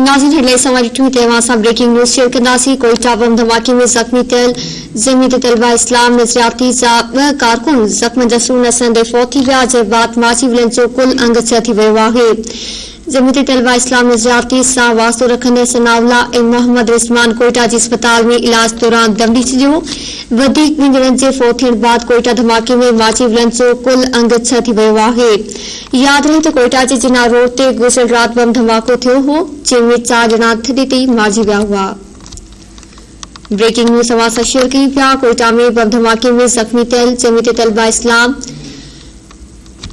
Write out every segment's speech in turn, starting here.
नाज़रीन हेडलाइन समाज थे ब्रेकिंग न्यूज़ शेयर कंदासीं। कोयटा बम धमाके में ज़ख्मी थियल जमीयत तलबा इस्लाम नज़रियाती जा 2 कारकुन ज़ख्म जा सूरन संदे फौत थी विया, जे बाद माची विलन जो कुल अंग छह थी वियो आहे। जमीयत तलबा इस्लाम नज़रियाती सां वास्तो रखंदड़ सनाउल्ला ऐं मोहम्मद रिज़वान कोयटा जी अस्पताल में इलाज दौरान दम ॾई छॾियो। वधीक ॿिनि जे फौत थियण बाद कोयटा धमाके में माची विलन जो कुल अंग छह थी वियो आहे। याद रहे तो कोयटा जे जिना रोड ते गुज़िरियल रात बम धमाको थियो हो, जंहिंमें 4 ॼणा थधी ते मारिजी विया हुआ। ब्रेकिंग न्यूज़ अवां सां शेयर कयूं पिया। कोयटा में बम धमाके में ज़ख्मी थियल जमीयत तलबा इस्लाम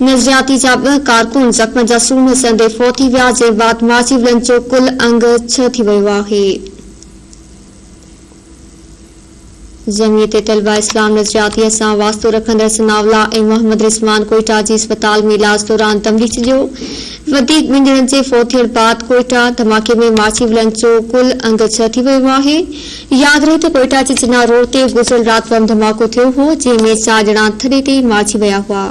नज़रियाती जा 2 कारकुन ज़ख्म जा सूरन संदे फौत थी विया, जे बाद माची विलन जो कुल अंग छह थी वियो आहे। जमीयत तलबा इस्लाम नज़रियाती सां वास्तो रखंदड़ सनाउल्ला ऐं मोहम्मद रिज़वान कोयटा जी अस्पताल में इलाज दौरान दम ॾई छॾियो। वधीक 2 ॼणनि जे फौत थियण बाद कोयटा धमाके में माची विलन जो कुल अंग छह थी वियो आहे। याद रहे तो कोयटा जे जिना रोड ते गुज़िरियल रात बम धमाको थियो हो, जंहिंमें 4 ॼणा थधे ते मारिजी विया हुआ।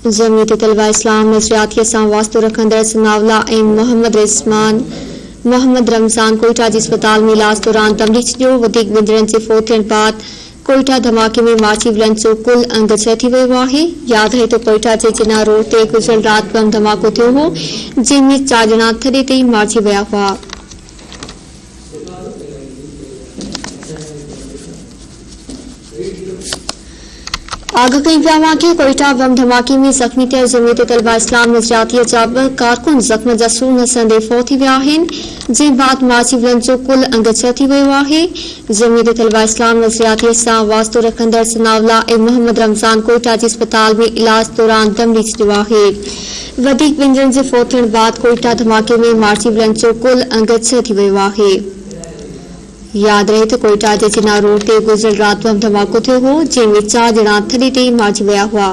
जमीयत तलबा इस्लाम नज़रियाती सां वास्तो रखंदड़ सनाउल्ला ऐं मोहम्मद रमज़ान कोयटा जी अस्पताल में इलाज दौरान दम ॾई छॾियो। वधीक 2 ॼणनि जे फौत थियण बाद कोयटा धमाके में माची विलन जो कुल अंग छह थी वियो आहे। याद रहे तो कोयटा जे जिना रोड ते गुज़िरियल रात बम धमाको थियो हो, जंहिंमें 4 ॼणा थधे ते मारिजी विया हुआ। आग कई पिया के कोयटा बम धमाके में ज़ख्मी थियल जमीयत तलबा इस्लाम नज़रियाती जा 2 कारकुन ज़ख्म जा सूरन संदे फौत थी विया आहिनि, जंहिं बाद माची विलन जो कुल अंग छह थी वियो आहे। जमीयत तलबा इस्लाम नज़रियाती सां वास्तो रखंदड़ सनाउल्ला ऐं मोहम्मद रमज़ान कोयटा जी अस्पताल में इलाज दौरान दम ॾई छॾियो आहे। वधीक 2 ॼणनि जे फौत थियण बाद कोयटा धमाके में माची विलन जो कुल अंग छह थी वियो आहे। याद रहे तो कोयटा जे जिना रोड ते गुज़िरियल रात बम धमाको थियो हो, जंहिंमें 4 ॼणा थधे ते मारिजी विया हुआ।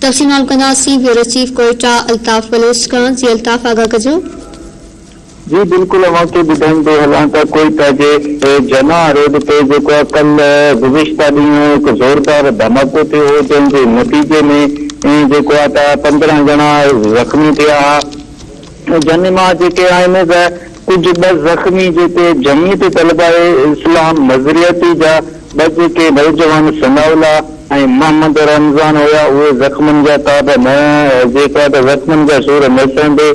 तफ़सील मालूम कंदासीं। ब्यूरो चीफ कोयटा अल्ताफ बलोच खां। जी अल्ताफ, आगाह कजो। जी बिल्कुल अवांखे ॿुधाईंदो हलां त कोयटा जे जना रोड ते जेको कल गुज़िश्ता ॾींहुं हिकु ज़ोरदार धमाको थियो हो, जंहिंजे नतीजे में जेको आहे त 15 ॼणा ज़ख्मी थिया। जन मां जेके आहिनि कुझु 2 ज़ख्मी जेके जमीयत तलबा इस्लाम नज़रियाती जा 2 जेके नौजवान सनाउल्ला ऐं मोहम्मद रमज़ान हुया, उहे ज़ख्मनि जा ताब न जेका त ज़ख्मनि जा सूर न सहंदे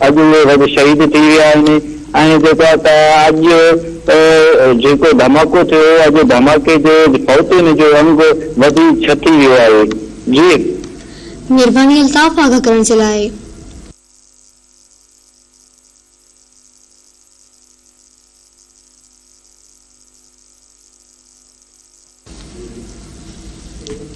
अॼु उहे शहीद थी विया आहिनि। ऐं जेका त अॼु जेको धमाको थियो, अॼु धमाके जे फौतियुनि जो अंग वधी छह थी वियो आहे। जी महिरबानी अल्ताफ, आगाह करण जे लाइ।